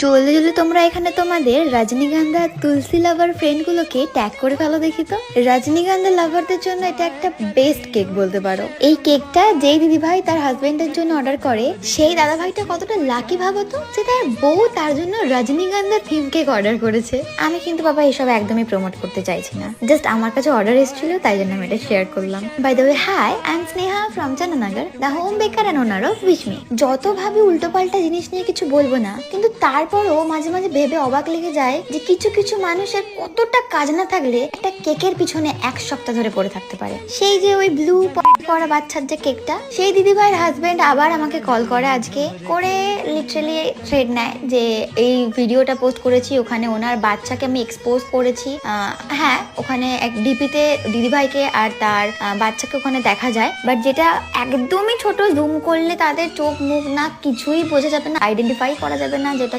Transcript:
জলদি জলদি তোমরা এখানে তোমাদের রজনীগন্ধা তুলসী লাভার ফ্রেন্ড গুলোকে ট্যাগ করে ফেলো দেখি তো। রজনীগন্ধা লাভারদের জন্য এটা একটা বেস্ট কেক বলতে পারো। এই কেকটা যেই দিদি ভাই তার হাজবেন্ডের জন্য অর্ডার করে, সেই দাদা ভাইটা কতটা লাকি ভাবো তো, যে তার বউ তার জন্য রজনীগন্ধা থিম কেক অর্ডার করেছে। আমি কিন্তু বাবা এসব একদমই প্রমোট করতে চাইছি না, জাস্ট আমার কাছে অর্ডার এসেছিল তাই জন্য আমি এটা শেয়ার করলাম। By the way, hi, I am Sneha from Chandannagar, the home baker and owner of Wishme. যত ভাবি উল্টো পাল্টা জিনিস নিয়ে কিছু বলবো না, কিন্তু তারপরও মাঝে মাঝে ভেবে অবাক লেগে যায় যে কিছু কিছু মানুষের কতটা কাজ না থাকলে একটা কেকের পিছনে এক সপ্তাহ ধরে পড়ে থাকতে পারে। সেই যে ওই ব্লু করা বাচ্চার যে কেকটা, সেই দিদি ভাইয়ের হাজবেন্ড আবার আমাকে কল করে আজকে, করে লিটারালি থ্রেড নেয় যে এই ভিডিওটা পোস্ট করেছি, ওখানে ওনার বাচ্চাকে আমি এক্সপোজ করেছি। হ্যাঁ, ওখানে এক ডিপিতে দিদি ভাইকে আর তার বাচ্চাকে ওখানে দেখা যায়, বাট যেটা একদমই ছোট, জুম করলে তাদের চোখ মুখ না কিছুই বোঝা যাবে না, আইডেন্টিফাই করা যাবে না যেটা